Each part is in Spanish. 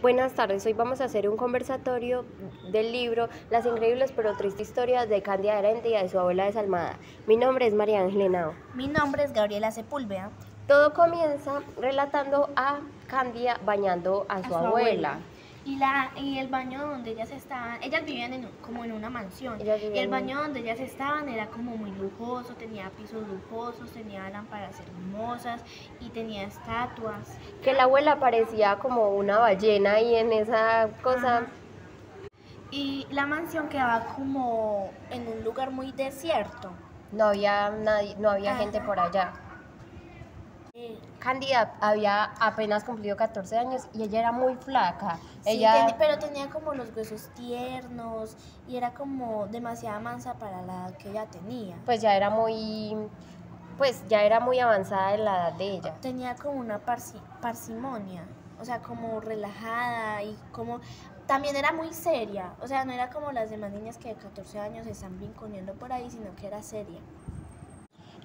Buenas tardes, hoy vamos a hacer un conversatorio del libro Las increíbles pero tristes historias de Cándida Heredia y de su abuela desalmada. Mi nombre es María Ángel Henao. Mi nombre es Gabriela Sepúlveda. Todo comienza relatando a Cándida bañando a su abuela. Y el baño donde ellas estaban, ellas vivían como en una mansión. Y el baño donde ellas estaban era como muy lujoso, tenía pisos lujosos, tenía lámparas hermosas y tenía estatuas. Que la abuela parecía como una ballena ahí en esa cosa. Ajá. Y la mansión quedaba como en un lugar muy desierto. No había nadie, no había gente por allá. Cándida había apenas cumplido 14 años y ella era muy flaca. Sí, pero tenía como los huesos tiernos y era como demasiada mansa para la edad que ella tenía. Pues ya era muy avanzada en la edad de ella. Tenía como una parsimonia, o sea, como relajada y como... También era muy seria, o sea, no era como las demás niñas que de 14 años están brinconiendo por ahí, sino que era seria.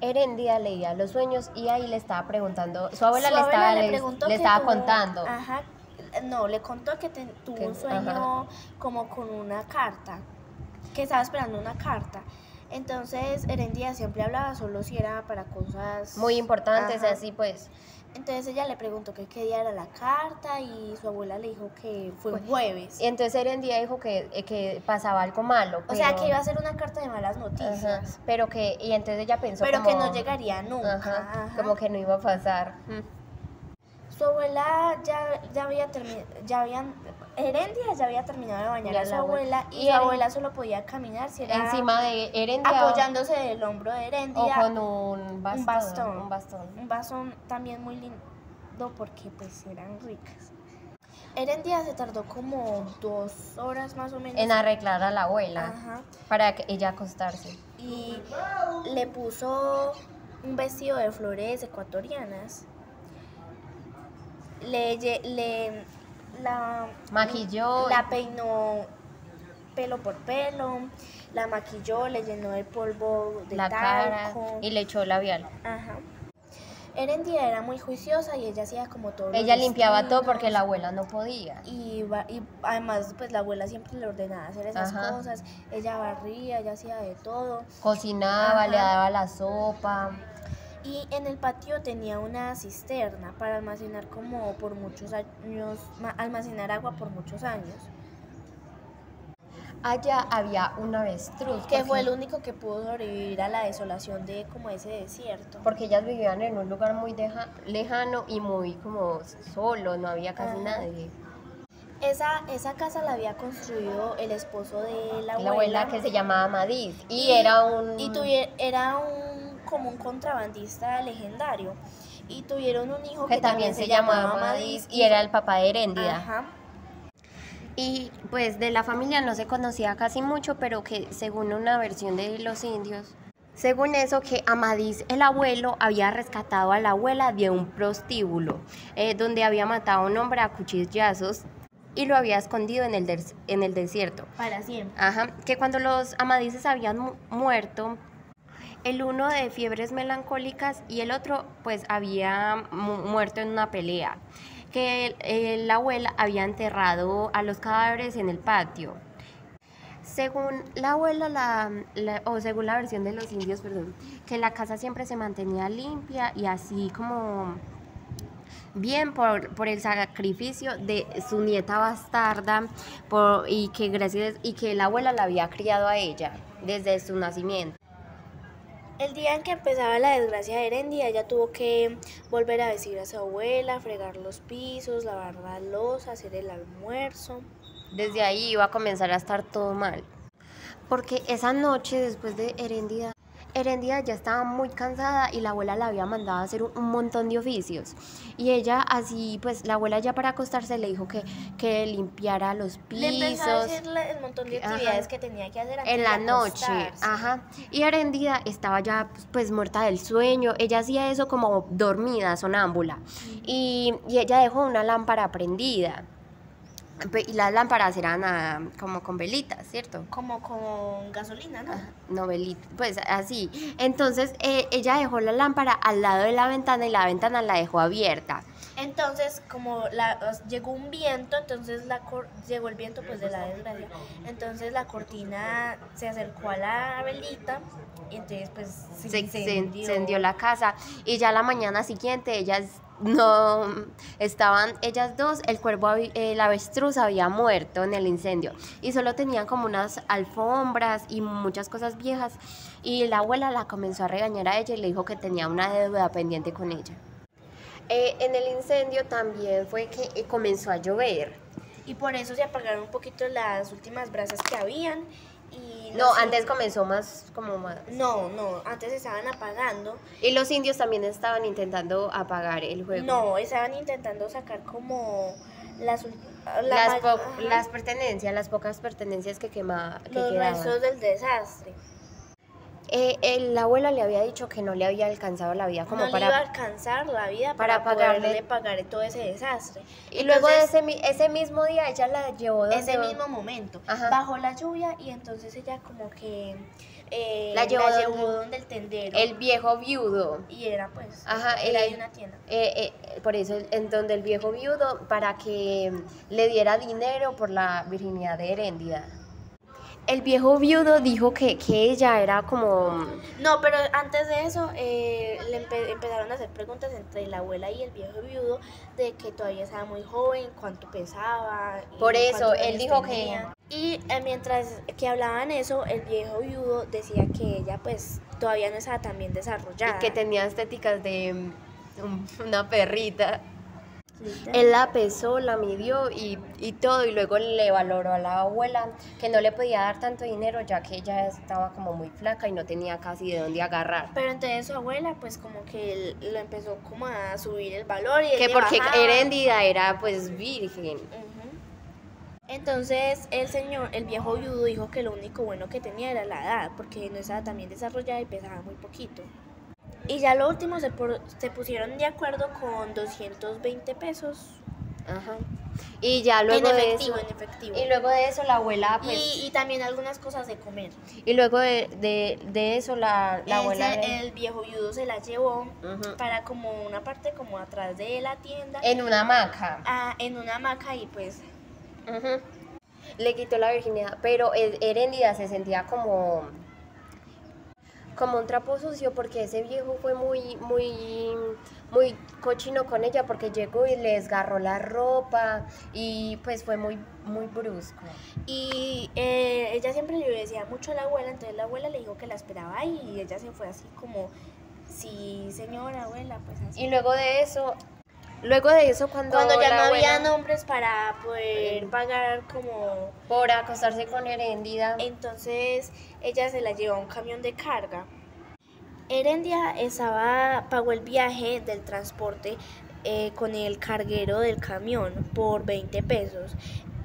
Heredia leía los sueños y ahí le estaba preguntando, su abuela le estaba contando. Ajá, no, le contó que tuvo un sueño, ajá, como con una carta, que estaba esperando una carta. Entonces Heredia siempre hablaba solo si era para cosas muy importantes, ajá, así pues. Entonces ella le preguntó que qué día era la carta y su abuela le dijo que fue un jueves. Y entonces Heredia dijo que pasaba algo malo. O sea, que iba a ser una carta de malas noticias. Ajá, pero y entonces ella pensó pero como, que no llegaría nunca. Ajá, ajá. Como que no iba a pasar. Su abuela Heredia ya había terminado de bañar a su abuela y su abuela solo podía caminar si era encima de Heredia, apoyándose del hombro de Heredia, o con un bastón. Un bastón también muy lindo porque pues eran ricas. Heredia se tardó como 2 horas más o menos en arreglar a la abuela, ajá, para que ella acostarse. Y le puso un vestido de flores ecuatorianas. La maquilló, la peinó pelo por pelo, la maquilló, le llenó de polvo de la talco, cara y le echó labial. Ajá. Heredia era muy juiciosa y ella hacía como todo. Ella limpiaba todo porque la abuela no podía. Y además, pues la abuela siempre le ordenaba hacer esas, ajá, cosas. Ella barría, ella hacía de todo. Cocinaba, ajá, le daba la sopa. Y en el patio tenía una cisterna para almacenar como por muchos años, almacenar agua por muchos años. Allá había un avestruz. Que fue el único que pudo sobrevivir a la desolación de como ese desierto. Porque ellas vivían en un lugar muy lejano y muy como solo, no había casi, ajá, nadie. Esa casa la había construido el esposo de la abuela. La abuela, que se llamaba Amadís y era como un contrabandista legendario y tuvieron un hijo que también se llamaba Amadís y era el papá de Heredia. Ajá. Y pues de la familia no se conocía casi mucho, pero que según una versión de los indios, según eso, que Amadís, el abuelo, había rescatado a la abuela de un prostíbulo, donde había matado a un hombre a cuchillazos y lo había escondido en el desierto. Para siempre. Ajá, que cuando los Amadises habían muerto, el uno de fiebres melancólicas y el otro pues había muerto en una pelea, que la abuela había enterrado a los cadáveres en el patio. Según la abuela, o según la versión de los indios, perdón, que la casa siempre se mantenía limpia y así como bien por el sacrificio de su nieta bastarda y que la abuela la había criado a ella desde su nacimiento. El día en que empezaba la desgracia de Heredia, ella tuvo que volver a vestir a su abuela, fregar los pisos, lavar la loza, hacer el almuerzo. Desde ahí iba a comenzar a estar todo mal. Porque esa noche, después de Heredia ya estaba muy cansada y la abuela la había mandado a hacer un montón de oficios. Y ella así, pues la abuela ya para acostarse le dijo que limpiara los pisos. Le empezó a decir el montón de actividades, ajá, que tenía que hacer antes en la noche. Ajá. Y Heredia estaba ya pues muerta del sueño. Ella hacía eso como dormida, sonámbula. Y ella dejó una lámpara prendida. Y las lámparas eran como con velitas, ¿cierto? Como con gasolina, ¿no? No, velitas, pues así. Entonces ella dejó la lámpara al lado de la ventana y la ventana la dejó abierta. Entonces, como llegó un viento, entonces llegó el viento pues de la desgracia, entonces la cortina se acercó a la velita y entonces pues se incendió la casa. Y ya la mañana siguiente ellas no estaban, ellas dos, el avestruz había muerto en el incendio y solo tenían como unas alfombras y muchas cosas viejas, y la abuela la comenzó a regañar a ella y le dijo que tenía una deuda pendiente con ella. En el incendio también fue que comenzó a llover. Y por eso se apagaron un poquito las últimas brasas que habían. Y antes comenzó más. No, antes estaban apagando. Y los indios también estaban intentando apagar el fuego. No, estaban intentando sacar como las pertenencias, las pocas pertenencias que quedaban. Los restos del desastre. La abuela le había dicho que no le había alcanzado la vida no le iba a alcanzar la vida para poderle pagar todo ese desastre. Y luego de ese mismo día ella la llevó ese mismo momento, bajo la lluvia, y entonces ella como que la llevó donde el tendero, el viejo viudo, y era pues era de una tienda, por eso en donde el viejo viudo, para que le diera dinero por la virginidad de Heréndida. El viejo viudo dijo que ella era como... No, pero antes de eso empezaron a hacer preguntas entre la abuela y el viejo viudo de que todavía estaba muy joven, cuánto pesaba. Por eso, él dijo tenía. Y mientras que hablaban eso, el viejo viudo decía que ella pues todavía no estaba tan bien desarrollada. Y que tenía estéticas de una perrita. Él la pesó, la midió y todo, y luego le valoró a la abuela que no le podía dar tanto dinero ya que ella estaba como muy flaca y no tenía casi de dónde agarrar. Pero entonces su abuela pues como que lo empezó como a subir el valor, y que porque Heréndida era pues virgen. Entonces el viejo viudo dijo que lo único bueno que tenía era la edad, porque no estaba tan bien desarrollada y pesaba muy poquito. Y ya lo último se pusieron de acuerdo con 220 pesos. Ajá. Y ya luego en efectivo. Y luego de eso la abuela pues... Y también algunas cosas de comer. Y luego de eso la abuela... El viejo viudo se la llevó para como una parte como atrás de la tienda. En una hamaca. En una hamaca, y pues... Le quitó la virginidad, pero Heréndida se sentía como un trapo sucio, porque ese viejo fue muy cochino con ella, porque llegó y le desgarró la ropa y pues fue muy brusco. Y ella siempre le decía mucho a la abuela, entonces la abuela le dijo que la esperaba ahí, y ella se fue así como, sí señora abuela, pues así. Y luego de eso cuando ya no había nombres para poder pagar como por acostarse con Heréndida, entonces ella se la llevó a un camión de carga. Heréndida pagó el viaje del transporte con el carguero del camión por 20 pesos.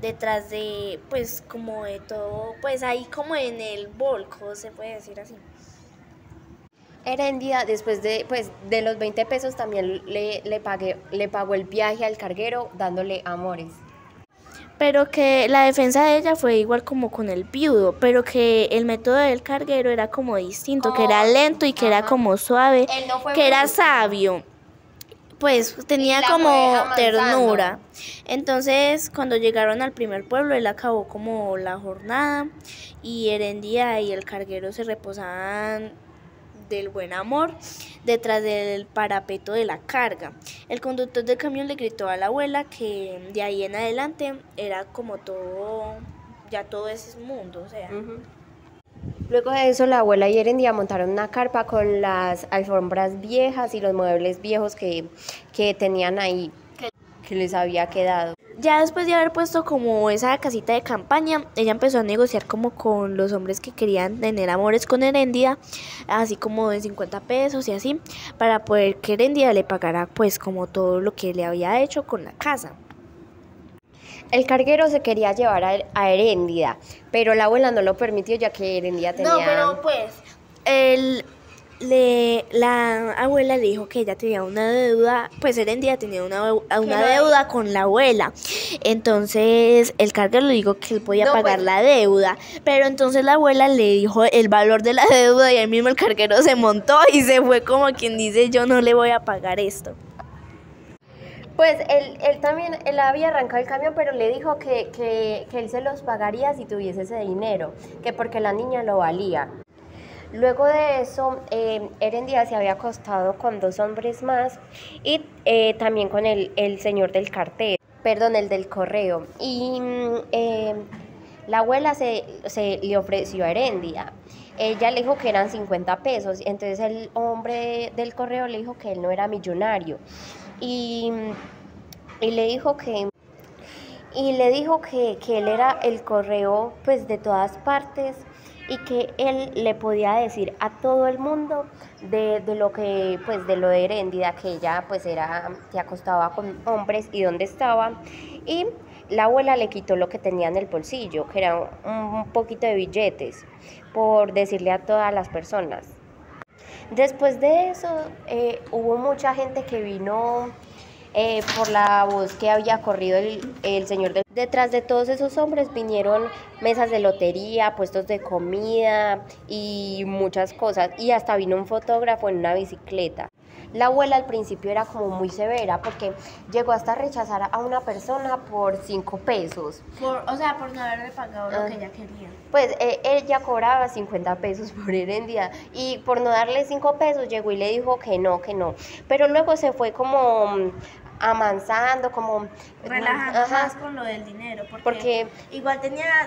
Detrás de, pues como de todo, pues ahí como en el volco, se puede decir así. Heréndida, después de los 20 pesos, también le pagó el viaje al carguero, dándole amores. Pero que la defensa de ella fue igual como con el viudo, pero que el método del carguero era como distinto, que era lento y que era como suave, que era sabio, pues tenía como ternura. Entonces cuando llegaron al primer pueblo, él acabó como la jornada, y Heréndida y el carguero se reposaban del buen amor detrás del parapeto de la carga. El conductor del camión le gritó a la abuela que de ahí en adelante era como todo ese mundo, o sea. Luego de eso la abuela y Heréndida montaron una carpa con las alfombras viejas y los muebles viejos que tenían ahí, que les había quedado. Ya después de haber puesto como esa casita de campaña, ella empezó a negociar como con los hombres que querían tener amores con Heréndida, así como de 50 pesos y así, para poder que Heréndida le pagara pues como todo lo que le había hecho con la casa. El carguero se quería llevar a Heréndida, pero la abuela no lo permitió, ya que Heréndida tenía... No, pero pues la abuela le dijo que ella tenía una deuda, pues Heréndida tenía una deuda con la abuela. Entonces el carguero le dijo que él podía pagar la deuda, pero entonces la abuela le dijo el valor de la deuda, y ahí mismo el carguero se montó y se fue como quien dice, yo no le voy a pagar esto. Pues él también, él había arrancado el camión, pero le dijo que él se los pagaría si tuviese ese dinero, que porque la niña lo valía. Luego de eso, Erendira se había acostado con 2 hombres más y también con el señor del cartel, perdón, el del correo. Y la abuela se le ofreció a Herendia. Ella le dijo que eran 50 pesos, entonces el hombre del correo le dijo que él no era millonario. Y, y le dijo que él era el correo pues de todas partes y que él le podía decir a todo el mundo de lo que pues de lo de Heréndida, que ella pues era, se acostaba con hombres y dónde estaba. Y la abuela le quitó lo que tenía en el bolsillo, que era un poquito de billetes, por decirle a todas las personas. Después de eso hubo mucha gente que vino por la voz que había corrido el señor. Detrás de todos esos hombres vinieron mesas de lotería, puestos de comida y muchas cosas. Y hasta vino un fotógrafo en una bicicleta. La abuela al principio era como muy severa porque llegó hasta rechazar a una persona por 5 pesos. O sea, por no haberle pagado lo que ella quería. Pues ella cobraba 50 pesos por Herendia y por no darle 5 pesos llegó y le dijo que no. Pero luego se fue como amansando, como relajando más con lo del dinero, porque igual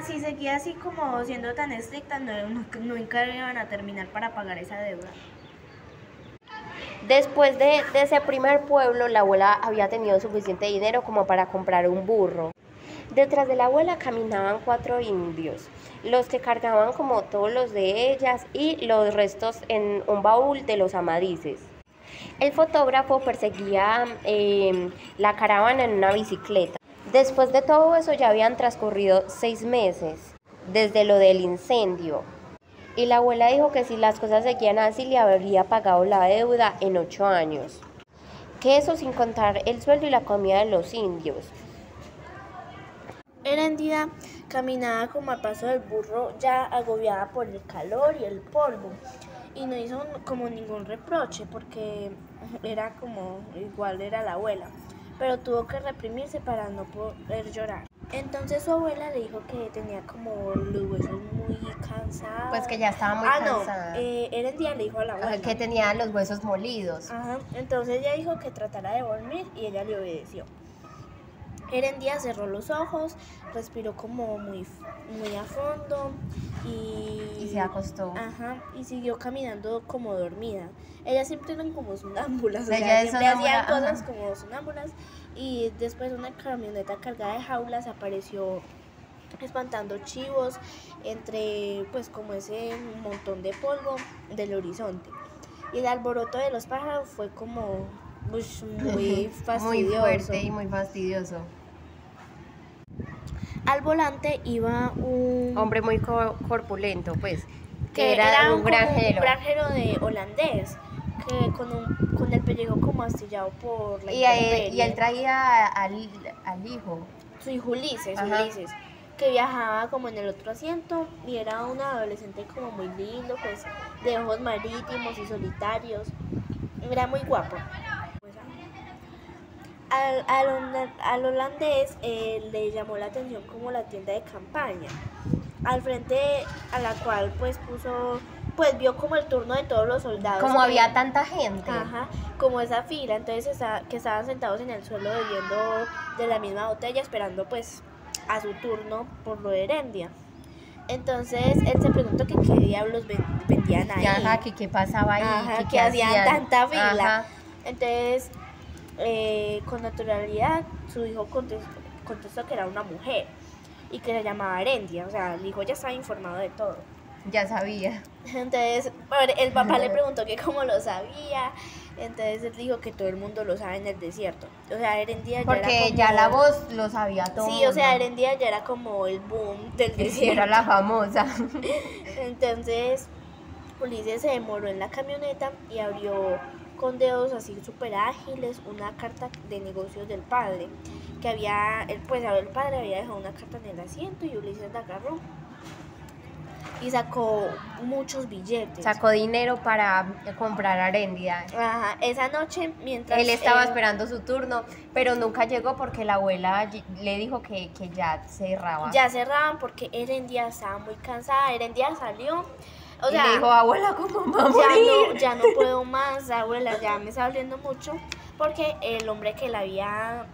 si seguía así como siendo tan estricta, nunca iban a terminar para pagar esa deuda. Después de ese primer pueblo, la abuela había tenido suficiente dinero como para comprar un burro. Detrás de la abuela caminaban 4 indios, los que cargaban como todos los de ellas y los restos en un baúl de los amadices. El fotógrafo perseguía la caravana en una bicicleta. Después de todo eso ya habían transcurrido 6 meses desde lo del incendio. Y la abuela dijo que si las cosas seguían así le habría pagado la deuda en 8 años. Que eso sin contar el sueldo y la comida de los indios. Heréndida caminaba como al paso del burro, ya agobiada por el calor y el polvo. Y no hizo como ningún reproche porque era como, igual era la abuela. Pero tuvo que reprimirse para no poder llorar. Entonces su abuela le dijo que tenía como los huesos muy cansados. Pues que ya estaba muy cansada. Heréndida le dijo a la abuela que tenía los huesos molidos. Ajá. Entonces ella dijo que tratara de dormir y ella le obedeció. Heréndida cerró los ojos, respiró como muy a fondo y se acostó. Ajá, y siguió caminando como dormida. Ellas siempre eran como sonámbulas, siempre hacían cosas como sonámbulas. Y después una camioneta cargada de jaulas apareció espantando chivos entre pues como ese montón de polvo del horizonte. Y el alboroto de los pájaros fue como muy fastidioso. Muy fuerte y muy fastidioso. Al volante iba un hombre muy corpulento, pues, que era un granjero de holandés, que con el pellejo como astillado por la intemperie. Y él traía al hijo. Su hijo Ulises, que viajaba como en el otro asiento y era un adolescente como muy lindo, pues de ojos marítimos y solitarios. Era muy guapo. Al holandés le llamó la atención como la tienda de campaña, al frente a la cual vio como el turno de todos los soldados. Como había tanta gente. Ajá, como esa fila, entonces que estaban sentados en el suelo bebiendo de la misma botella, esperando pues a su turno por lo de Herendia. Entonces él se preguntó que qué diablos vendían ahí. Ajá, que qué pasaba ahí. Ajá, que hacían tanta fila. Ajá. Entonces, con naturalidad, su hijo contestó que era una mujer y que se llamaba Herendia. O sea, el hijo ya estaba informado de todo. Ya sabía. Entonces, el papá le preguntó que cómo lo sabía. Entonces él dijo que todo el mundo lo sabe en el desierto. O sea, Herendia porque ya era como, ya la voz lo sabía todo. Sí, o sea, Herendia ya era como el boom del desierto. Era la famosa. Entonces, Ulises se demoró en la camioneta y abrió con dedos así súper ágiles una carta de negocios del padre, que el padre había dejado una carta en el asiento y Ulises la agarró. y sacó muchos billetes. Sacó dinero para comprar Aréndida. Ajá, esa noche mientras... Él estaba esperando su turno, pero nunca llegó porque la abuela le dijo que ya cerraba. Ya cerraban porque Herendia estaba muy cansada. Herendia salió. O y sea, le dijo, abuela, ¿cómo va a morir? Ya no puedo más, abuela, ya me está doliendo mucho. Porque el hombre que la había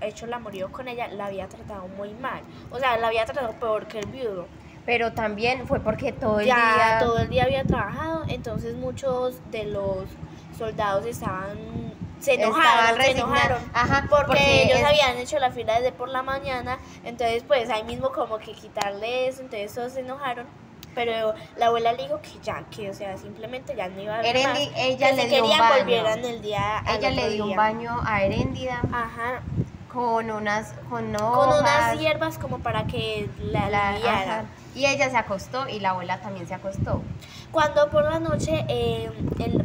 hecho el amorío con ella, la había tratado muy mal. O sea, la había tratado peor que el viudo. Pero también fue porque todo el día había trabajado, entonces muchos de los soldados se enojaron, ajá, porque ellos habían hecho la fila desde por la mañana, entonces pues ahí mismo como que quitarle eso, entonces todos se enojaron. Pero la abuela le dijo que o sea, simplemente ya no iba a haber más, ella que le si dio un querían baño. volvieran el día Ella le dio un baño a Heréndida. Ajá. Con unas hierbas como para que la aliviara. Y ella se acostó y la abuela también se acostó. Cuando por la noche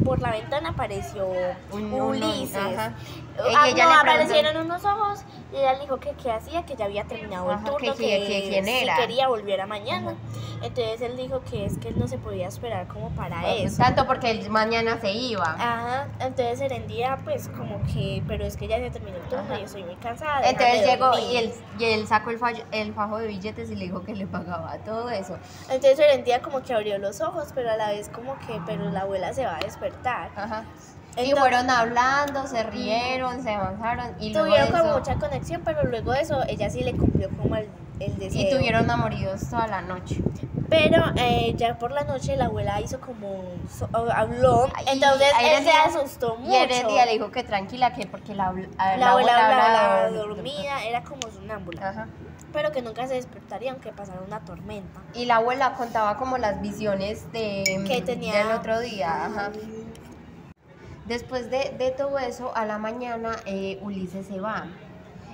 por la ventana apareció Ulises. Ella le aparecieron unos ojos y ella le dijo que qué hacía, que ya había terminado el turno, que quién era. Si quería volver a mañana. Entonces él dijo que es que él no se podía esperar como para eso. Tanto porque él mañana se iba. Ajá, entonces Herendia pues como que, pero es que ya se terminó el turno y yo estoy muy cansada. Entonces llegó y él sacó el fajo de billetes y le dijo que le pagaba todo eso. Entonces Herendia como que abrió los ojos, pero a la vez como que, pero la abuela se va a despertar. Ajá. Entonces, y fueron hablando, se rieron, se avanzaron y tuvieron como mucha conexión, pero luego de eso ella sí le cumplió como el deseo. Y tuvieron amoríos toda la noche. Pero ya por la noche la abuela hizo como habló, entonces él se asustó mucho. Y Herendia le dijo que tranquila, que porque la abuela hablaba dormida, era como sonámbula. Ajá. Pero que nunca se despertaría aunque pasara una tormenta. Y la abuela contaba como las visiones que tenía del otro día. Ajá. Después de todo eso, a la mañana Ulises se va.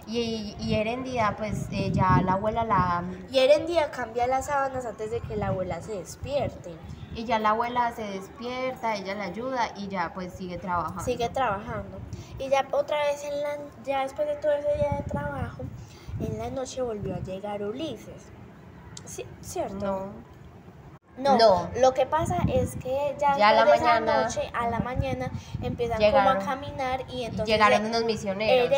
Y Herendia, pues ya la abuela Y Herendia cambia las sábanas antes de que la abuela se despierte. Y ya la abuela se despierta, ella la ayuda y ya pues sigue trabajando. Sigue trabajando. Y ya otra vez, ya después de todo ese día de trabajo, en la noche volvió a llegar Ulises. ¿Sí? ¿Cierto? No, lo que pasa es que ya esa noche, a la mañana, empiezan como a caminar y entonces... Llegaron unos misioneros.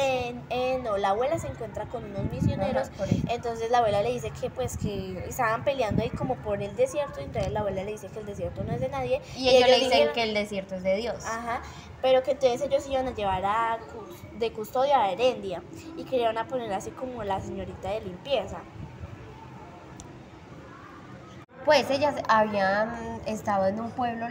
La abuela se encuentra con unos misioneros, entonces la abuela le dice que pues que estaban peleando ahí como por el desierto, y entonces la abuela le dice que el desierto no es de nadie. Y ellos le dicen que el desierto es de Dios. Ajá, pero que entonces ellos iban a llevar de custodia a Herendia y querían a poner así como la señorita de limpieza. Pues ellas habían estado en un pueblo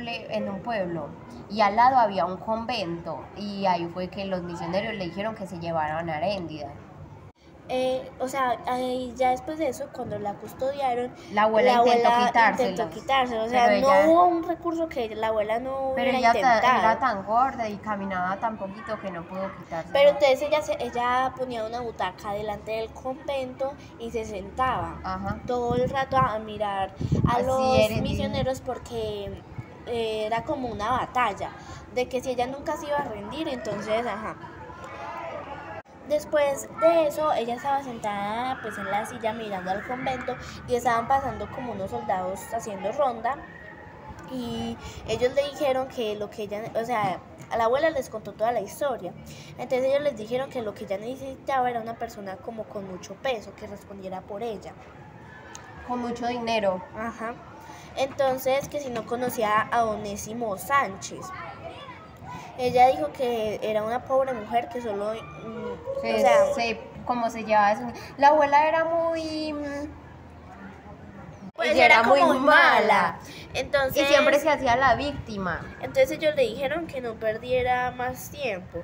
y al lado había un convento y ahí fue que los misioneros le dijeron que se llevaran a Heréndida. O sea, ya después de eso, cuando la custodiaron, la abuela intentó quitársela. O sea, no hubo un recurso que la abuela no hubiera intentado. Pero ella era tan gorda y caminaba tan poquito que no pudo quitársela. Pero entonces ella ponía una butaca delante del convento y se sentaba todo el rato a mirar a los misioneros, porque era como una batalla de que si ella nunca se iba a rendir, entonces, Después de eso, ella estaba sentada pues en la silla mirando al convento y estaban pasando como unos soldados haciendo ronda, y ellos le dijeron que lo que ella, o sea, a la abuela les contó toda la historia. Entonces ellos les dijeron que lo que ella necesitaba era una persona como con mucho peso, que respondiera por ella. Con mucho dinero. Ajá. Entonces, que si no conocía a Onésimo Sánchez. Ella dijo que era una pobre mujer que solo... ¿cómo se llevaba eso? La abuela era muy... Pues era muy mala. Entonces, y siempre se hacía la víctima. Entonces ellos le dijeron que no perdiera más tiempo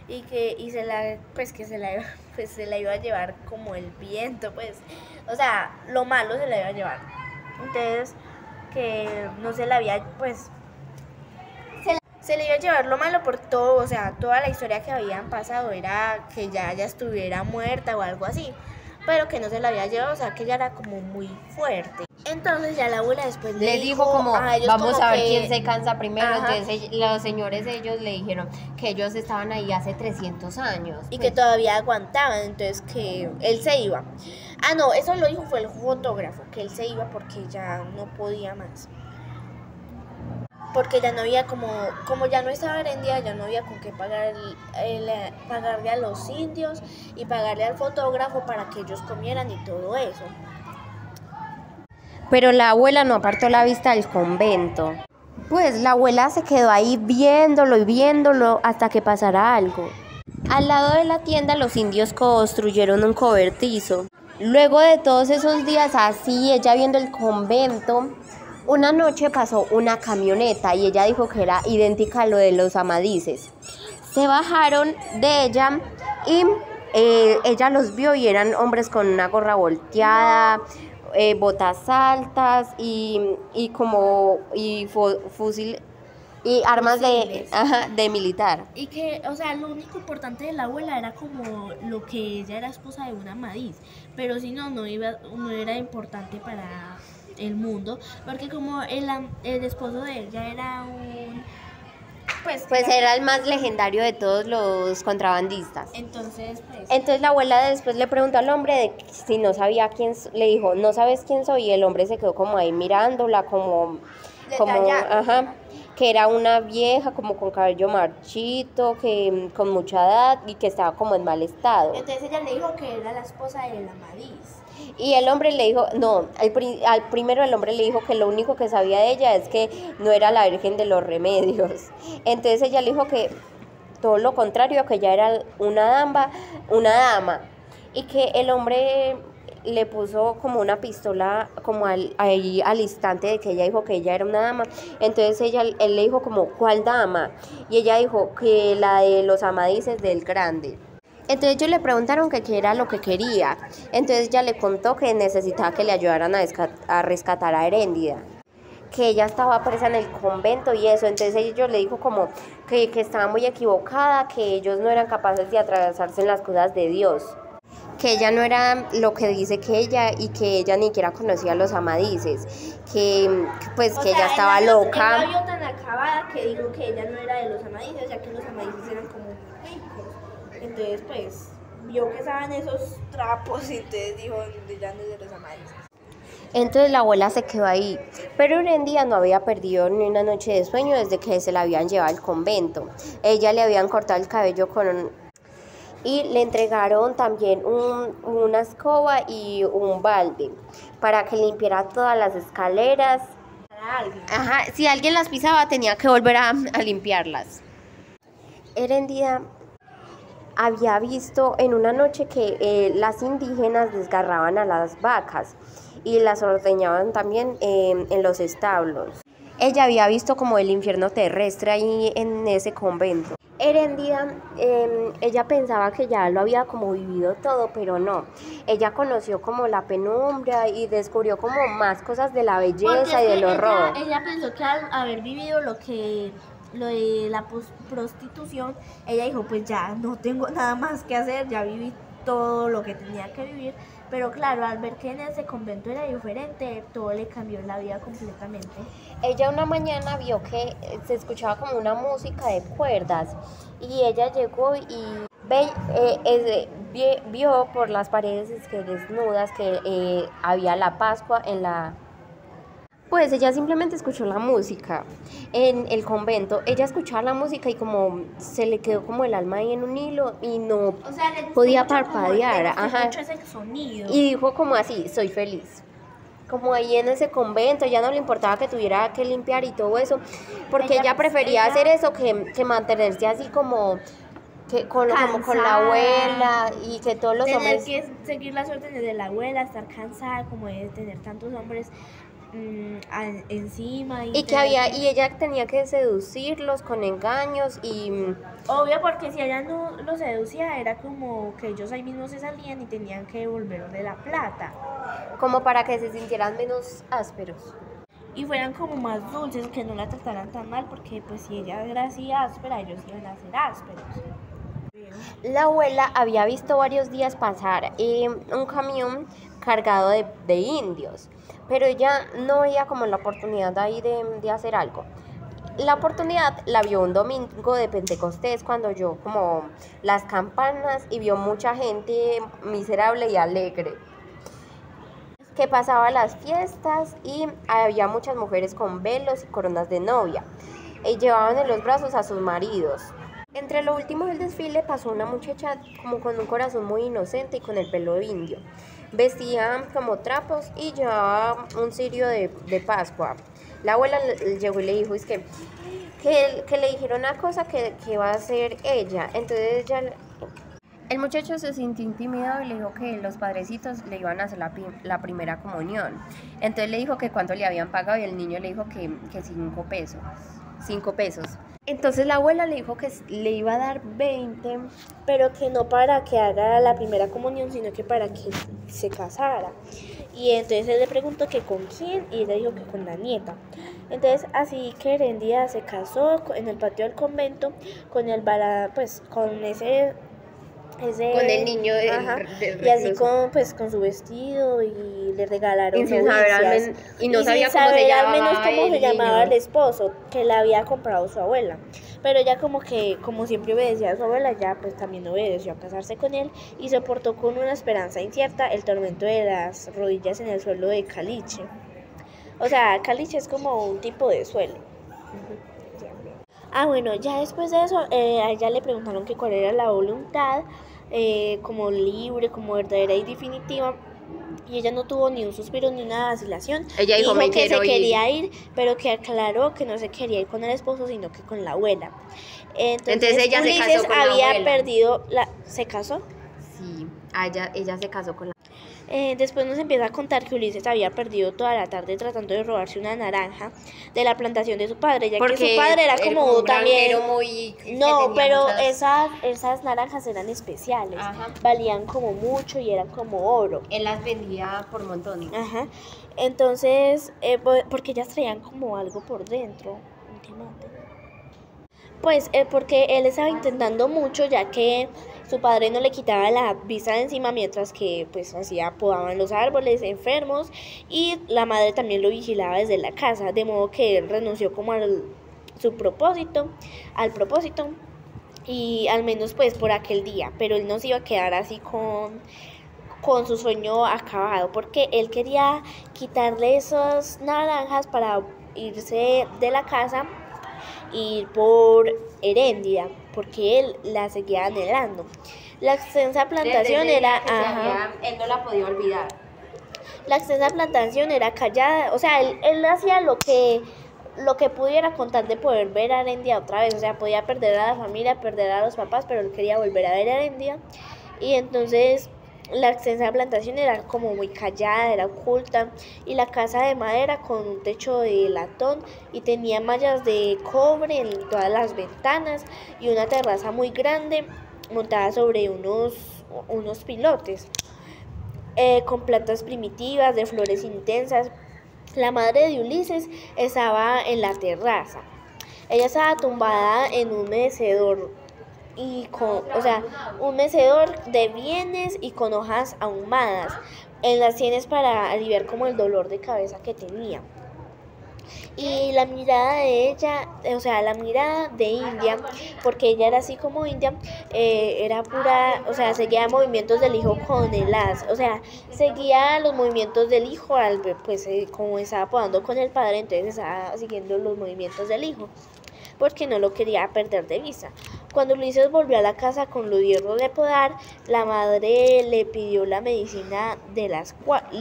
y que se la iba a llevar como el viento, pues. O sea, lo malo se la iba a llevar. Entonces, que no se la había, pues... Se le iba a llevar lo malo por todo, o sea, toda la historia que habían pasado era que ya ella estuviera muerta o algo así, pero que no se la había llevado, o sea, que ella era como muy fuerte. Entonces ya la abuela después les dijo como, ellos vamos como a ver que- quién se cansa primero. Ajá. Entonces los señores ellos le dijeron que ellos estaban ahí hace 300 años. Y pues. que todavía aguantaban, entonces que él se iba. Ah, no, eso lo dijo fue el fotógrafo, que él se iba porque ya no podía más. Porque ya no había como ya no estaba Herendia, ya no había con qué pagar pagarle a los indios y pagarle al fotógrafo para que ellos comieran y todo eso. Pero la abuela no apartó la vista del convento. Pues la abuela se quedó ahí viéndolo y viéndolo hasta que pasara algo. Al lado de la tienda los indios construyeron un cobertizo. Luego de todos esos días así, ella viendo el convento, una noche pasó una camioneta y ella dijo que era idéntica a lo de los Amadises. Se bajaron de ella y ella los vio y eran hombres con una gorra volteada, botas altas y fusil y armas de militar. Y que, o sea, lo único importante de la abuela era como lo que ella era esposa de una Amadís, pero si no era importante para el mundo, porque como el esposo de ella era un... Pues era el más legendario de todos los contrabandistas. Entonces la abuela después le preguntó al hombre de si no sabía le dijo, ¿no sabes quién soy? Y el hombre se quedó como ahí mirándola, como que era una vieja como con cabello marchito, que con mucha edad y que estaba como en mal estado. Entonces ella le dijo que era la esposa de la Amadís. Y el hombre le dijo, no, al primero el hombre le dijo que lo único que sabía de ella es que no era la Virgen de los Remedios. Entonces ella le dijo que todo lo contrario, que ella era una dama, y que el hombre le puso como una pistola como ahí al instante de que ella dijo que ella era una dama. Entonces él le dijo como, ¿cuál dama? Y ella dijo que la de los Amadises del Grande. Entonces ellos le preguntaron que qué era lo que quería. Entonces ella le contó que necesitaba que le ayudaran a rescatar a Heréndida, que ella estaba presa en el convento y eso. Entonces ellos le dijo como que estaba muy equivocada, que ellos no eran capaces de atravesarse en las cosas de Dios, que ella no era lo que dice que ella, y que ella ni siquiera conocía a los Amadises, que ella estaba loca. Ella vio tan acabada que dijo que ella no era de los Amadises, ya que los Amadises eran como muy ricos. Entonces pues vio que estaban esos trapos y entonces dijo, ya no es de los Amadises. Entonces la abuela se quedó ahí, pero Herendia no había perdido ni una noche de sueño desde que se la habían llevado al convento. Ella le habían cortado el cabello y le entregaron también una escoba y un balde para que limpiara todas las escaleras. Si alguien las pisaba tenía que volver a limpiarlas. Herendia había visto en una noche que las indígenas desgarraban a las vacas y las ordeñaban también en los establos. Ella había visto como el infierno terrestre ahí en ese convento. Heréndida, ella pensaba que ya lo había como vivido todo, pero no. Ella conoció como la penumbra y descubrió como más cosas de la belleza y del horror. Ella pensó que al haber vivido lo de la prostitución, ella dijo, pues ya no tengo nada más que hacer, ya viví todo lo que tenía que vivir. Pero claro, al ver que en ese convento era diferente, todo le cambió la vida completamente. Ella una mañana vio que se escuchaba como una música de cuerdas y ella llegó y vio por las paredes desnudas que había la Pascua en la... Pues ella simplemente escuchó la música en el convento. Ella escuchaba la música y como se le quedó como el alma ahí en un hilo y no podía parpadear. Mucho ese sonido. Y dijo como así, soy feliz. Como ahí en ese convento, ya no le importaba que tuviera que limpiar y todo eso, porque ella prefería hacer eso que mantenerse así como con la abuela y que todos los hombres... Tener que seguir las órdenes de la abuela, estar cansada como de tener tantos hombres encima y ella tenía que seducirlos con engaños y obvio, porque si ella no los seducía era como que ellos ahí mismos se salían y tenían que devolverle la plata, como para que se sintieran menos ásperos y fueran como más dulces, que no la trataran tan mal, porque pues si ella era así áspera, ellos iban a ser ásperos. La abuela había visto varios días pasar un camión cargado de indios, pero ella no veía como la oportunidad ahí de hacer algo. La oportunidad la vio un domingo de Pentecostés cuando oyó como las campanas y vio mucha gente miserable y alegre que pasaba las fiestas, y había muchas mujeres con velos y coronas de novia y llevaban en los brazos a sus maridos. Entre lo último del desfile pasó una muchacha como con un corazón muy inocente y con el pelo indio. Vestía como trapos y llevaba un cirio de Pascua. La abuela llegó y le dijo, es que le dijeron una cosa que va a hacer ella. Entonces el muchacho se sintió intimidado y le dijo que los padrecitos le iban a hacer la primera comunión. Entonces le dijo que cuánto le habían pagado y el niño le dijo que 5 pesos. 5 pesos. Entonces la abuela le dijo que le iba a dar 20, pero que no para que haga la primera comunión, sino que para que se casara. Y entonces él le preguntó que con quién, y ella dijo que con la nieta. Entonces así que Herendia se casó en el patio del convento con con ese con el niño y así con su vestido, y le regalaron y sin saber no sabía cómo se llamaba, se llamaba el esposo que le había comprado su abuela, pero ella como siempre obedecía a su abuela, ya pues también obedeció a casarse con él y soportó con una esperanza incierta el tormento de las rodillas en el suelo de caliche. O sea, caliche es como un tipo de suelo. Bueno, ya después de eso, a ella le preguntaron que cuál era la voluntad, como libre, como verdadera y definitiva, y ella no tuvo ni un suspiro ni una vacilación. Ella dijo que se quería ir, pero que aclaró que no se quería ir con el esposo, sino que con la abuela. Entonces ella Ulises se casó con la abuela. ¿Se casó? Sí, ella se casó con la Después nos empieza a contar que Ulises había perdido toda la tarde tratando de robarse una naranja de la plantación de su padre, ya que su padre era como también no, pero esas naranjas eran especiales. Ajá. Valían como mucho y eran como oro. Él las vendía por montones. Ajá. Entonces, porque ellas traían como algo por dentro, un diamante. Pues porque él estaba intentando mucho, ya que su padre no le quitaba la vista de encima mientras que pues podaban los árboles enfermos, y la madre también lo vigilaba desde la casa, de modo que él renunció como al propósito, y al menos pues por aquel día, pero él no se iba a quedar así con su sueño acabado, porque él quería quitarle esas naranjas para irse de la casa, ir por Herendia, porque él la seguía anhelando. La extensa plantación él no la podía olvidar. La extensa plantación era callada, o sea, él hacía lo que pudiera con tal de poder ver a Herendia otra vez, o sea, podía perder a la familia, perder a los papás, pero él quería volver a ver a Herendia, y entonces la extensa plantación era como muy callada, era oculta, y la casa de madera con un techo de latón y tenía mallas de cobre en todas las ventanas y una terraza muy grande montada sobre unos pilotes con plantas primitivas de flores intensas. La madre de Ulises estaba en la terraza. Ella estaba tumbada en un mecedor un mecedor de bienes y con hojas ahumadas en las sienes para aliviar como el dolor de cabeza que tenía. Y la mirada de ella, la mirada de India, porque ella era así como India, era pura, seguía movimientos del hijo con el as, seguía los movimientos del hijo, como estaba podando con el padre, entonces estaba siguiendo los movimientos del hijo, porque no lo quería perder de vista. Cuando Ulises volvió a la casa con los hierros de podar, la madre le pidió la medicina de las 4,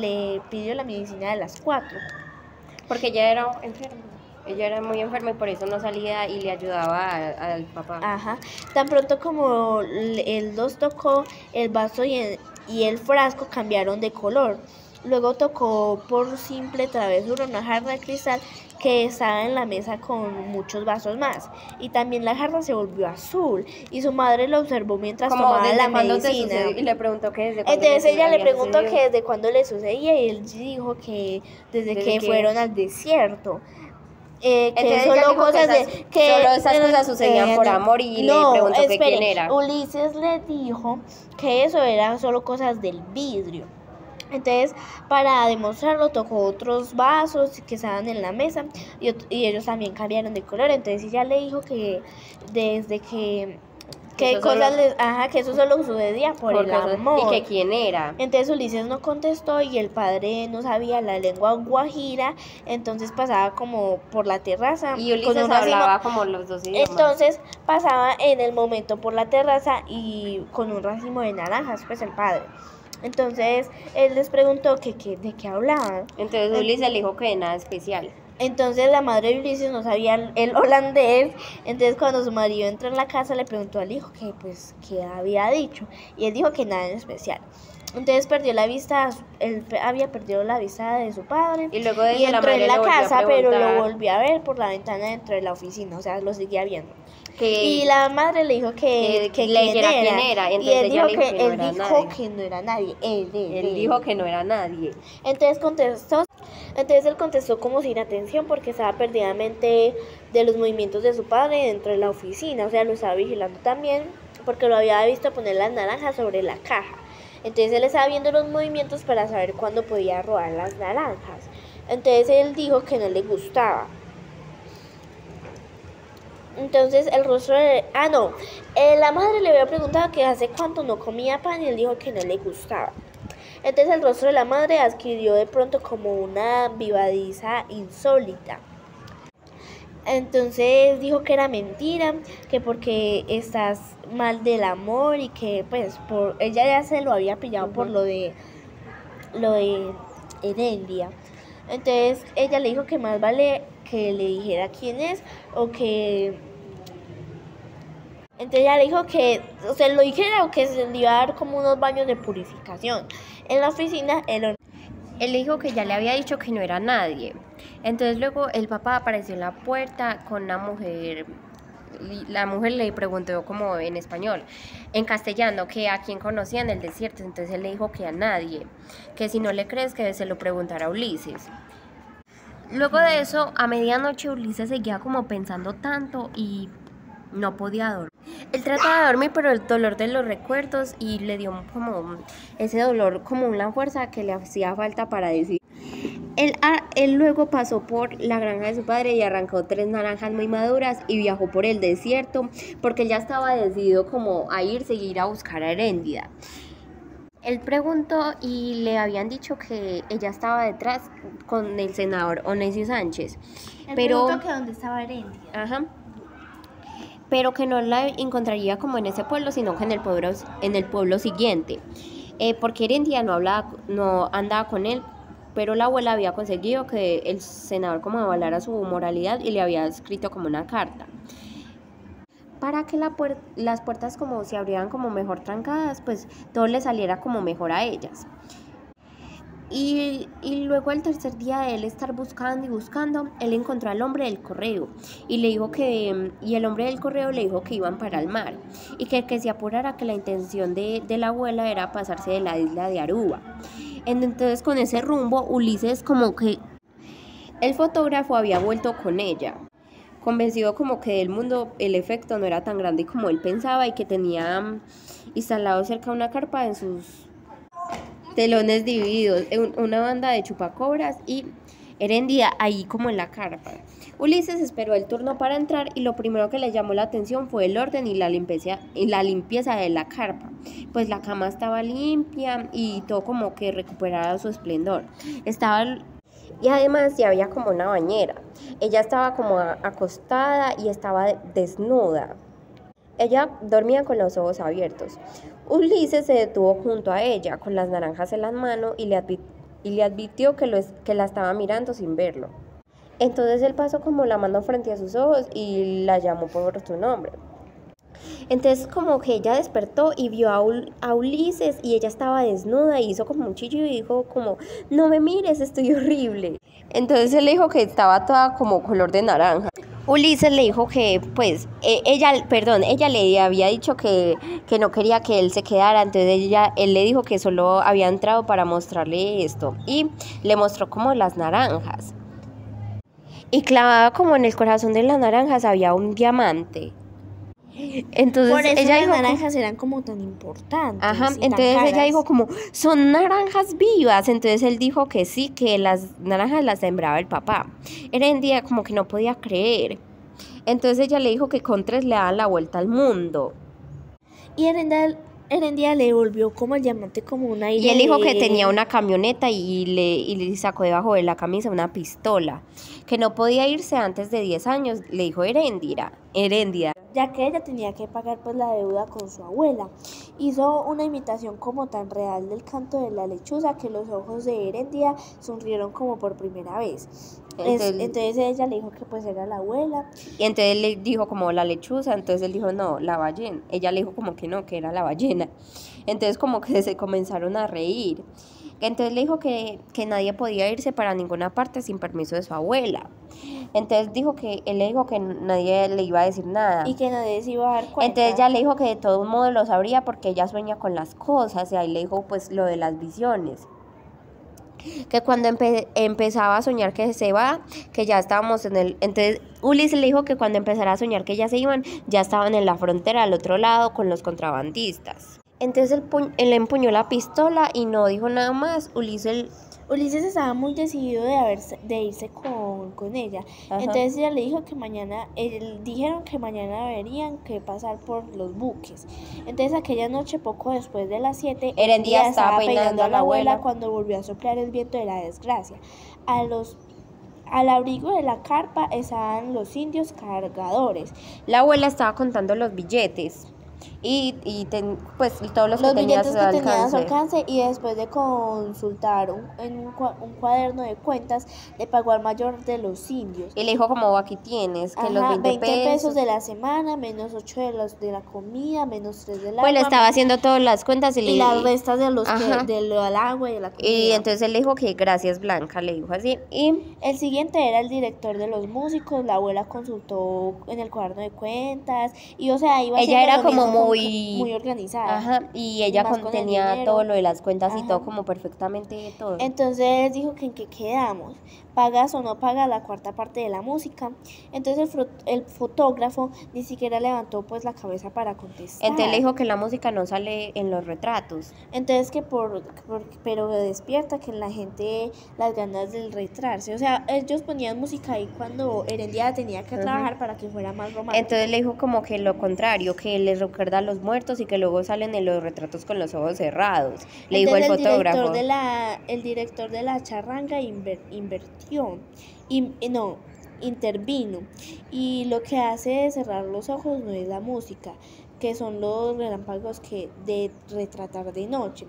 porque ella era enferma. Ella era muy enferma y por eso no salía y le ayudaba al papá. Ajá. Tan pronto como él los tocó, el vaso y el frasco cambiaron de color. Luego tocó por simple travesura una jarra de cristal que estaba en la mesa con muchos vasos más, y también la jarra se volvió azul, y su madre lo observó mientras tomaba la medicina y le preguntó que desde cuándo. Entonces ella le preguntó que desde cuándo le sucedía, y él dijo que desde que fueron al desierto. Que solo esas cosas sucedían por amor, y le preguntó que quién era. Ulises le dijo que eso eran solo cosas del vidrio, Entonces, para demostrarlo, tocó otros vasos que estaban en la mesa y ellos también cambiaron de color. Entonces ella le dijo que desde que que eso solo sucedía por el amor. Y que quién era. Entonces Ulises no contestó y el padre no sabía la lengua guajira, entonces pasaba como por la terraza. Y Ulises hablaba como los dos idiomas. Entonces pasaba en el momento por la terraza y con un racimo de naranjas, pues el padre. Entonces él les preguntó de qué hablaban. Entonces Ulises le dijo que de nada especial. Entonces la madre de Ulises no sabía el holandés, entonces cuando su marido entró en la casa le preguntó al hijo qué había dicho y él dijo que nada en especial. Entonces él había perdido la vista de su padre y luego de entró en la casa, pero lo volvió a ver por la ventana dentro de la oficina, o sea, lo seguía viendo. Y la madre le dijo que le dijera quién era. Y él dijo que no era nadie. Él dijo que no era nadie. Entonces él contestó como sin atención porque estaba perdidamente de los movimientos de su padre dentro de la oficina, o sea, lo estaba vigilando también porque lo había visto poner las naranjas sobre la caja. Entonces él estaba viendo los movimientos para saber cuándo podía robar las naranjas. Entonces él dijo que no le gustaba. Entonces el rostro la madre le había preguntado que hace cuánto no comía pan y él dijo que no le gustaba. Entonces el rostro de la madre adquirió de pronto como una vivadiza insólita. Entonces dijo que era mentira, que porque estás mal del amor y que pues ella ya se lo había pillado por lo de Herendia. Entonces ella le dijo que más vale que le dijera quién es o que... Entonces ella le dijo que se lo dijera o que se le iba a dar como unos baños de purificación. En la oficina él le dijo que ya le había dicho que no era nadie. Entonces luego el papá apareció en la puerta con una mujer. La mujer le preguntó como en español, en castellano, que a quién conocía en el desierto. Entonces él le dijo que a nadie, que si no le crees que se lo preguntara a Ulises. Luego de eso, a medianoche Ulises seguía como pensando tanto y no podía dormir. Él trataba de dormir, pero el dolor de los recuerdos y le dio como ese dolor, como una fuerza que le hacía falta para decir. Él luego pasó por la granja de su padre y arrancó 3 naranjas muy maduras y viajó por el desierto porque él ya estaba decidido como a ir a buscar a Heréndida. Él preguntó y le habían dicho que ella estaba detrás con el senador Onesio Sánchez. Preguntó que dónde estaba Heréndida. Ajá. Pero que no la encontraría como en ese pueblo, sino que en el pueblo siguiente. Porque Heréndida no andaba con él, pero la abuela había conseguido que el senador como avalara su moralidad y le había escrito como una carta. Para que las puertas como se abrieran como mejor trancadas, pues todo le saliera como mejor a ellas. Y luego el tercer día de él estar buscando y buscando, él encontró al hombre del correo y el hombre del correo le dijo que iban para el mar y que se apurara, que la intención de la abuela era pasarse de la isla de Aruba. Entonces con ese rumbo Ulises como que el fotógrafo había vuelto con ella, convencido como que del mundo el efecto no era tan grande como él pensaba y que tenía instalado cerca una carpa en sus telones divididos, una banda de chupacobras y Heréndida ahí como en la carpa. Ulises esperó el turno para entrar y lo primero que le llamó la atención fue el orden y la limpieza de la carpa, pues la cama estaba limpia y todo como que recuperaba su esplendor. Y además ya había como una bañera. Ella estaba como acostada y estaba desnuda. Ella dormía con los ojos abiertos. Ulises se detuvo junto a ella con las naranjas en las manos y le advirtió que la estaba mirando sin verlo. Entonces él pasó como la mano frente a sus ojos y la llamó por su nombre. Entonces como que ella despertó y vio a Ulises y ella estaba desnuda y hizo como un chillido y dijo como, no me mires, estoy horrible. Entonces él le dijo que estaba toda como color de naranja. Ulises le dijo que pues ella le había dicho que no quería que él se quedara, entonces él le dijo que solo había entrado para mostrarle esto y le mostró como las naranjas. Y clavada como en el corazón de las naranjas había un diamante. Entonces Por eso ella las dijo, naranjas eran como tan importantes. ajá, y tan entonces ella caras. dijo como, son naranjas vivas. Entonces él dijo que sí, que las naranjas las sembraba el papá. Herendia como que no podía creer. Entonces ella le dijo que con 3 le daban la vuelta al mundo. Y Herendia le volvió como el diamante como un aire Y él dijo que de... tenía una camioneta y le sacó debajo de la camisa una pistola. Que no podía irse antes de 10 años, le dijo Herendia. ya que ella tenía que pagar pues la deuda con su abuela. Hizo una imitación como tan real del canto de la lechuza que los ojos de Herendia sonrieron como por primera vez. Entonces ella le dijo que pues era la abuela. Y entonces él le dijo como la lechuza, entonces él dijo no, la ballena. Ella le dijo como que no, que era la ballena. Entonces como que se comenzaron a reír. Entonces le dijo que nadie podía irse para ninguna parte sin permiso de su abuela. Entonces dijo que él le dijo que nadie le iba a decir nada. Y que nadie se iba a dar cuenta. Entonces ella le dijo que de todos modos lo sabría porque ella sueña con las cosas. Y ahí le dijo pues lo de las visiones. Que cuando empezaba a soñar que se va, que ya estábamos en el... Entonces Ulises le dijo que cuando empezara a soñar que ya se iban, ya estaban en la frontera al otro lado con los contrabandistas. Entonces él empuñó la pistola y no dijo nada más. Ulises estaba muy decidido de irse con ella. Ajá. Entonces ella le dijo que mañana, dijeron que mañana deberían que pasar por los buques. Entonces aquella noche, poco después de las 7, Herendia estaba peinando a la abuela cuando volvió a soplar el viento de la desgracia. Al abrigo de la carpa estaban los indios cargadores. La abuela estaba contando los billetes. Pues todos los que tenía billetes que tenía a su alcance, y después de consultar un cuaderno de cuentas, le pagó al mayor de los indios. Y le dijo como aquí tienes, que los 20 pesos de la semana, menos 8 de la comida, menos 3 del agua. Pues le estaba haciendo todas las cuentas y las restas de del agua y de la comida. Y entonces él le dijo que gracias Blanca, le dijo así. Y el siguiente era el director de los músicos. La abuela consultó en el cuaderno de cuentas y o sea iba ella era como muy organizada. Ajá, y ella tenía todo lo de las cuentas. Ajá. Y todo como perfectamente todo. Entonces dijo que en qué quedamos, pagas o no pagas la cuarta parte de la música. Entonces el fotógrafo ni siquiera levantó pues la cabeza para contestar. Entonces le dijo que la música no sale en los retratos. Entonces que pero despierta que en la gente las ganas del retrarse. O sea, ellos ponían música ahí cuando Herendia tenía que trabajar para que fuera más romántico. Entonces le dijo como que lo contrario, que les recuerda a los muertos y que luego salen en los retratos con los ojos cerrados. Le dijo el fotógrafo. El director de la charranga intervino. Y lo que hace cerrar los ojos no es la música, que son los relámpagos de retratar de noche.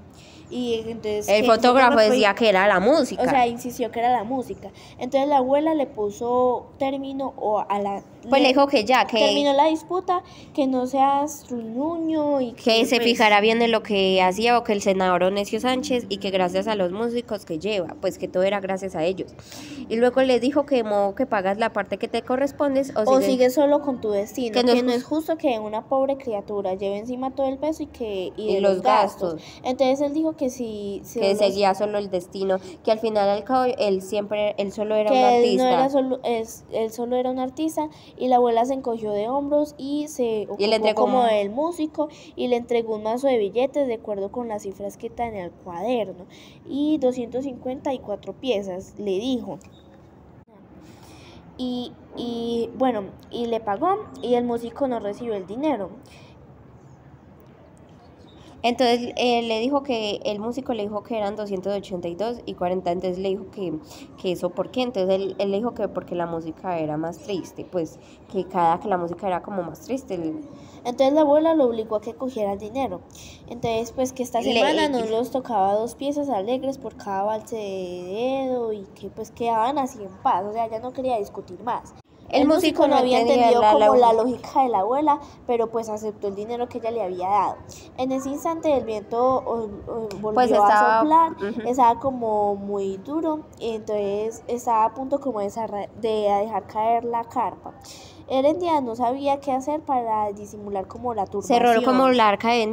Y entonces el fotógrafo decía que era la música. O sea, insistió que era la música. Entonces la abuela le puso término pues le dijo que ya, que terminó la disputa, que no seas truñuño y que se fijara bien en lo que hacía, o que el senador Onesio Sánchez, y que gracias a los músicos que lleva, pues que todo era gracias a ellos. Y luego le dijo que modo que pagas la parte que te correspondes o sigues solo con tu destino, que no es justo que una pobre criatura lleve encima todo el peso y los gastos. Entonces él dijo que si que seguía solo el destino, que al final al cabo él solo era un artista. Él solo era un artista. Y la abuela se encogió de hombros y se ocupó como el músico y le entregó un mazo de billetes de acuerdo con las cifras que está en el cuaderno y 254 piezas, le dijo. Y bueno, y le pagó y el músico no recibió el dinero. Entonces le dijo que el músico le dijo que eran 282 y 40, entonces le dijo que eso ¿por qué? Entonces él le dijo que porque la música era más triste, pues que la música era como más triste. Entonces la abuela lo obligó a que cogiera el dinero. Entonces pues que esta semana no los tocaba 2 piezas alegres por cada valse de dedo y que pues quedaban así en paz, o sea, ya no quería discutir más. El músico no había entendido como la lógica de la abuela, pero pues aceptó el dinero que ella le había dado. En ese instante el viento volvió a soplar, estaba como muy duro, y entonces estaba a punto como de dejar caer la carpa. Herendia no sabía qué hacer para disimular como la turbación. Cerró como la arca de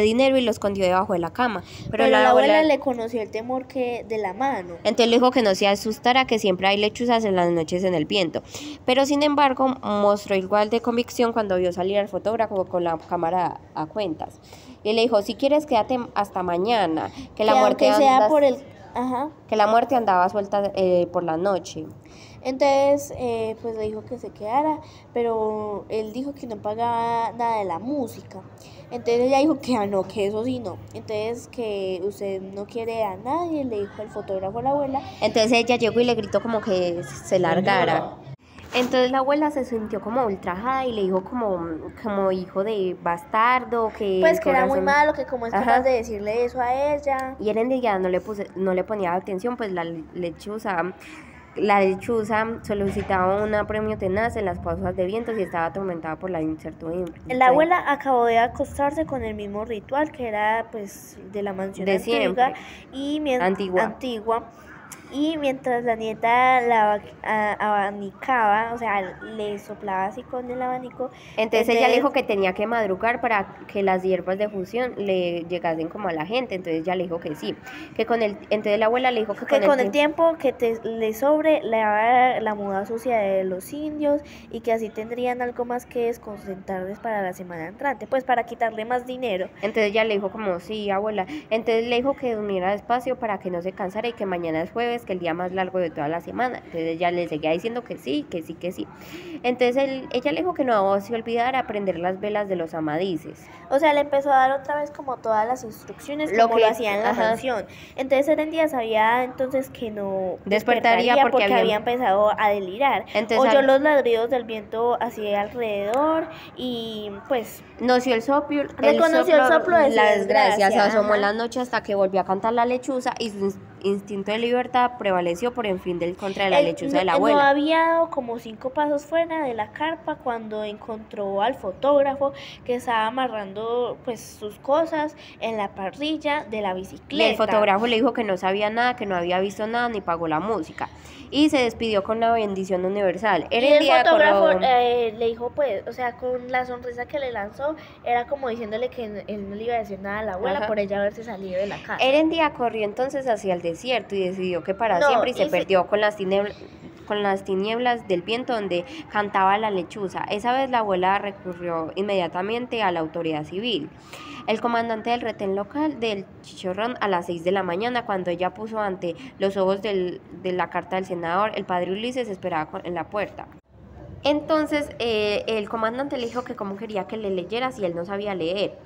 dinero y lo escondió debajo de la cama. Pero la abuela le conoció el temor de la mano. Entonces le dijo que no se asustara, que siempre hay lechuzas en las noches en el viento. Pero sin embargo mostró igual de convicción cuando vio salir al fotógrafo con la cámara a cuentas. Y le dijo, si quieres quédate hasta mañana, que la muerte que la muerte andaba suelta por la noche. Entonces, pues le dijo que se quedara, pero él dijo que no pagaba nada de la música. Entonces ella dijo que no, que eso sí no. Entonces que usted no quiere a nadie, le dijo el fotógrafo a la abuela. Entonces ella llegó y le gritó como que se largara. Entonces la abuela se sintió como ultrajada y le dijo como hijo de bastardo, que pues que era muy malo, que como es capaz de decirle eso a ella. Y Herendia no le ponía atención, pues la lechuza solicitaba un apremio tenaz en las pausas de vientos y estaba atormentada por la incertidumbre. La abuela acabó de acostarse con el mismo ritual que era pues de la mansión de antigua antigua. Y mientras la nieta la abanicaba, o sea, le soplaba así con el abanico. Entonces ella le dijo que tenía que madrugar para que las hierbas de fusión le llegasen como a la gente. Entonces ella le dijo que sí. Entonces la abuela le dijo que con el tiempo que le sobre le daba la moda sucia de los indios y que así tendrían algo más que desconcentrarles para la semana entrante, pues para quitarle más dinero. Entonces ella le dijo como, sí, abuela. Entonces le dijo que durmiera despacio para que no se cansara y que mañana es jueves, que el día más largo de toda la semana. Entonces ella le seguía diciendo que sí, que sí, que sí. Entonces ella le dijo que no se olvidara prender las velas de los amadices. O sea, le empezó a dar otra vez como todas las instrucciones como lo hacía en la mansión. Entonces Herendia sabía entonces que no despertaría porque había empezado a delirar. Entonces, oyó los ladridos del viento así alrededor y pues reconoció el soplo de la desgracia. Se asomó en la noche hasta que volvió a cantar la lechuza y su instinto de libertad prevaleció por en fin contra de la lechuza de la abuela. No había dado como 5 pasos fuera de la carpa cuando encontró al fotógrafo que estaba amarrando pues sus cosas en la parrilla de la bicicleta. Y el fotógrafo le dijo que no sabía nada, que no había visto nada ni pagó la música. Y se despidió con la bendición universal. Y el fotógrafo le dijo pues, o sea, con la sonrisa que le lanzó, era como diciéndole que él no le iba a decir nada a la abuela por ella haberse salido de la casa. Herendia corrió entonces hacia el desierto y decidió que para siempre y se perdió con las tinieblas del viento donde cantaba la lechuza. Esa vez la abuela recurrió inmediatamente a la autoridad civil. El comandante del retén local del Chicharrón a las 6 de la mañana, cuando ella puso ante los ojos de la carta del senador, el padre Ulises esperaba en la puerta. Entonces el comandante le dijo que cómo quería que le leyera si él no sabía leer.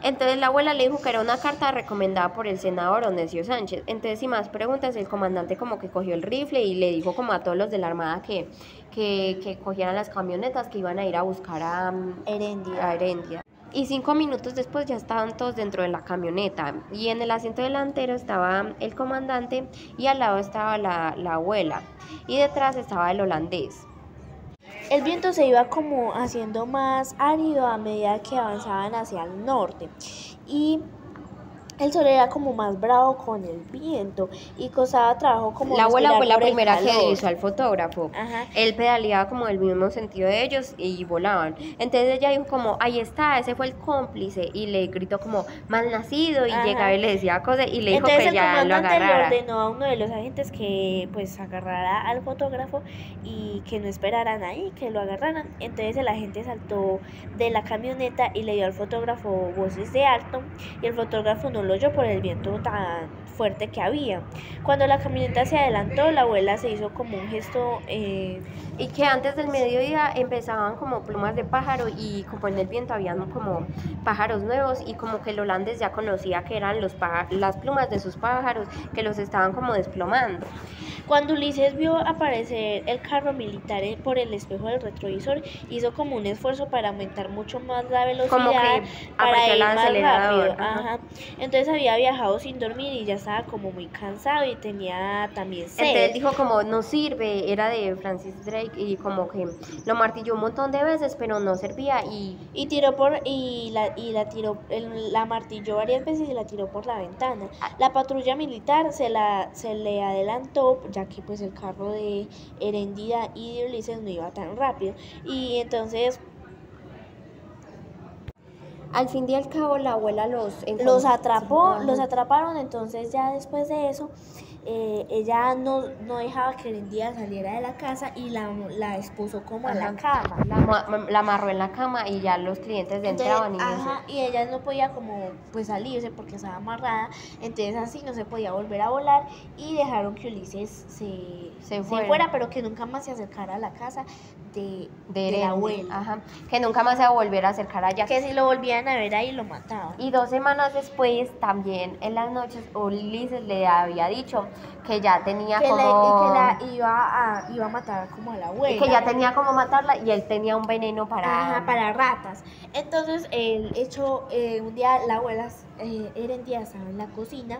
Entonces la abuela le dijo que era una carta recomendada por el senador Onesio Sánchez. Entonces, sin más preguntas, el comandante como que cogió el rifle y le dijo como a todos los de la armada que cogieran las camionetas que iban a ir a buscar a Herendia. Y 5 minutos después ya estaban todos dentro de la camioneta y en el asiento delantero estaba el comandante y al lado estaba la abuela y detrás estaba el holandés. El viento se iba como haciendo más árido a medida que avanzaban hacia el norte y el sol era como más bravo con el viento y costaba trabajo como la abuela fue la primera que divisó al fotógrafo. Él pedaleaba como del mismo sentido de ellos y volaban. Entonces ella dijo como, ahí está, ese fue el cómplice, y le gritó como mal nacido y llegaba y le decía cosas y le dijo que ya lo agarrara. Le ordenó a uno de los agentes que pues agarrara al fotógrafo y que no esperaran ahí, que lo agarraran. Entonces el agente saltó de la camioneta y le dio al fotógrafo voces de alto y el fotógrafo no lo oyó por el viento tan fuerte que había. Cuando la camioneta se adelantó, la abuela se hizo como un gesto y que antes del mediodía empezaban como plumas de pájaro y como en el viento habían como pájaros nuevos y como que el holandés ya conocía que eran las plumas de sus pájaros que los estaban como desplomando. Cuando Ulises vio aparecer el carro militar por el espejo del retrovisor, hizo como un esfuerzo para aumentar mucho más la velocidad, como que para ir más rápido. Ajá. entonces había viajado sin dormir y ya estaba como muy cansado y tenía también sed. Entonces dijo como no sirve, era de Francis Drake y como que lo martilló un montón de veces pero no servía y tiró por la tiró la martilló varias veces y la tiró por la ventana. La patrulla militar se le adelantó, ya que pues el carro de Heréndida y de Ulises no iba tan rápido, y entonces al fin y al cabo la abuela los atrapó, los atraparon. Entonces ya después de eso ella no dejaba que Heréndida saliera de la casa y la expuso como a la cama. La amarró en la cama y ya los clientes entraban y ella no podía como pues salirse porque estaba amarrada, entonces así no se podía volver a volar y dejaron que Ulises se fuera, pero que nunca más se acercara a la casa de la abuela. Ajá, que nunca más se va a volver a acercar allá. Que si lo volvían a ver ahí lo mataban. Y 2 semanas después, también en las noches, Ulises le había dicho que ya tenía que como... que la iba a matar como a la abuela. Y que ya tenía como matarla y él tenía un veneno para... Ajá, para ratas. Entonces, un día la abuela Heréndida estaba en la cocina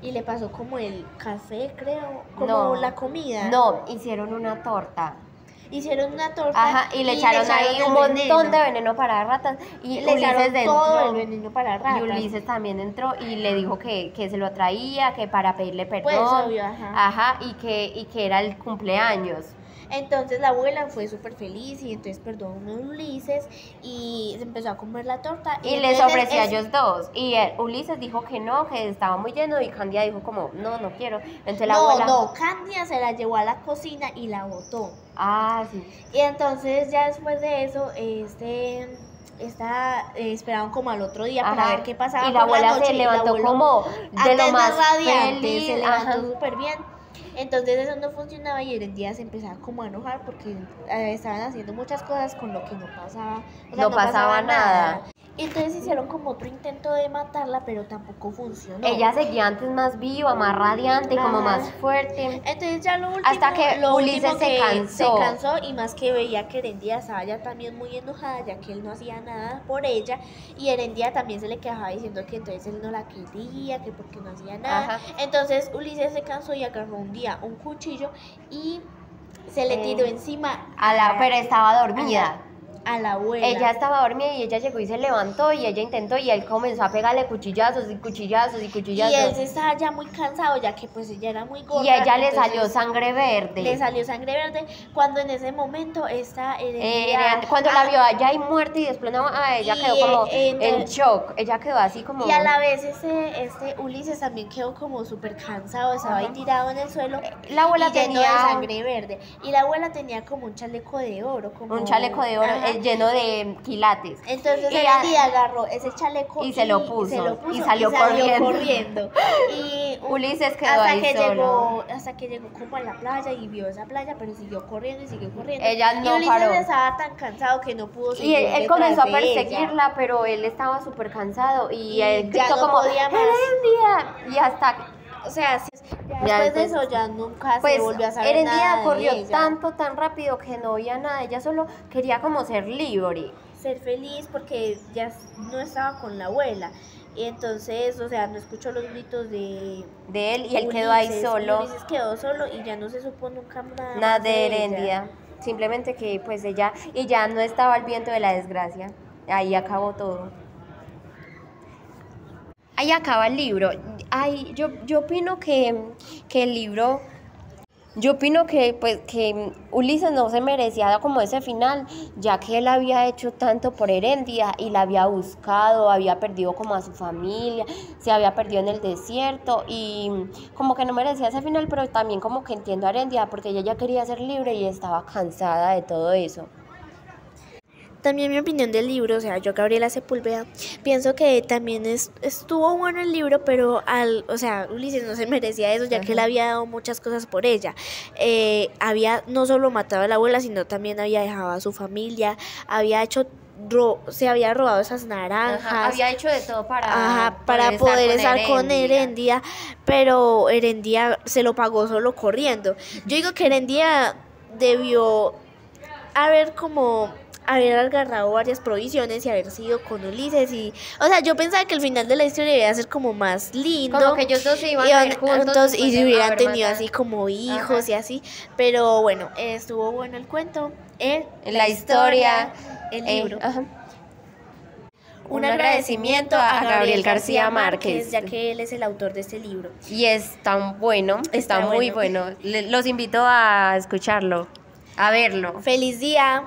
y le pasó como el café, creo, como la comida. No, hicieron una torta. Hicieron una torta. Ajá, y le echaron ahí un montón de veneno para ratas. Y le Ulises echaron todo el veneno para ratas. Y Ulises también entró y le dijo que se lo traía, que para pedirle perdón. Pues obvio, ajá. Ajá, y que era el cumpleaños. Entonces la abuela fue súper feliz y entonces perdonó a Ulises y se empezó a comer la torta. Y les ofreció a ellos dos. Y Ulises dijo que no, que estaba muy lleno, y Candia dijo como, no quiero. Entonces la abuela... No, Candia se la llevó a la cocina y la botó. Ah, sí. Y entonces ya después de eso, esperaban como al otro día para ver qué pasaba. Y la abuela se levantó como de lo más radiante, feliz. Se levantó súper bien. Entonces eso no funcionaba y Heréndida se empezaba como a enojar porque estaban haciendo muchas cosas con lo que no pasaba. O sea, no pasaba nada. Entonces hicieron como otro intento de matarla, pero tampoco funcionó. Ella seguía antes más viva, más radiante, como más fuerte. Entonces ya lo último, hasta que Ulises se cansó y más que veía que Heréndida estaba ya también muy enojada, ya que él no hacía nada por ella, y Heréndida también se le quejaba diciendo que entonces él no la quería, que porque no hacía nada. Ajá. Entonces Ulises se cansó y agarró un día un cuchillo y se le tiró encima pero estaba dormida. A la abuela. Ella estaba dormida y ella llegó y se levantó y ella intentó y él comenzó a pegarle cuchillazos y cuchillazos y cuchillazos. Y él se estaba ya muy cansado, ya que pues ella era muy gorda. Y a ella le salió sangre verde. Le salió sangre verde cuando en ese momento esta Heréndida... cuando la vio allá y muerta y desplomada, ella quedó como en shock. Ella quedó así como... Y a la vez Ulises también quedó como súper cansado, estaba ahí tirado en el suelo. La abuela lleno de sangre verde. Y la abuela tenía como un chaleco de oro. Un chaleco de oro lleno de quilates. Entonces Heréndida agarró ese chaleco y se lo puso y salió corriendo. Y Ulises quedó ahí solo. Hasta que llegó como a la playa y vio esa playa, pero siguió corriendo y siguió corriendo. Ella no y Ulises paró. estaba tan cansado que no pudo seguir. Y él comenzó a perseguirla, pero él estaba súper cansado y él gritó no como Heréndida. Y hasta... O sea, después de eso ya nunca se volvió a saber Heréndida nada corrió de ella. tan rápido que no oía nada. Ella solo quería como ser libre. Ser feliz porque ya no estaba con la abuela. Y entonces, o sea, no escuchó los gritos de él y él quedó ahí solo. Ulises quedó solo y ya no se supo nunca nada de Heréndida. Simplemente que pues ella y ya no estaba al viento de la desgracia. Ahí acabó todo. Ahí acaba el libro. Ay, yo opino que el libro... Yo opino que Ulises no se merecía como ese final, ya que él había hecho tanto por Heréndida y la había buscado, había perdido como a su familia, se había perdido en el desierto y como que no merecía ese final, pero también como que entiendo a Heréndida porque ella ya quería ser libre y estaba cansada de todo eso. También mi opinión del libro, o sea, yo Gabriela Sepúlveda, pienso que también estuvo bueno el libro, pero Ulises no se merecía eso, ya que él había dado muchas cosas por ella. Había no solo matado a la abuela, sino también había dejado a su familia, se había robado esas naranjas. Había hecho de todo para poder estar con Heréndida, pero Heréndida se lo pagó solo corriendo. Yo digo que Heréndida debió haber como haber agarrado varias provisiones y haber sido con Ulises y, o sea, yo pensaba que el final de la historia iba a ser como más lindo. Como que ellos dos se iban a ir juntos y se hubieran tenido matado. así como hijos y así, pero bueno, estuvo bueno el cuento, la historia, el libro. Ajá. Un agradecimiento a Gabriel García Márquez, ya que él es el autor de este libro. Y es tan bueno, está muy bueno. Los invito a escucharlo, a verlo. ¡Feliz día!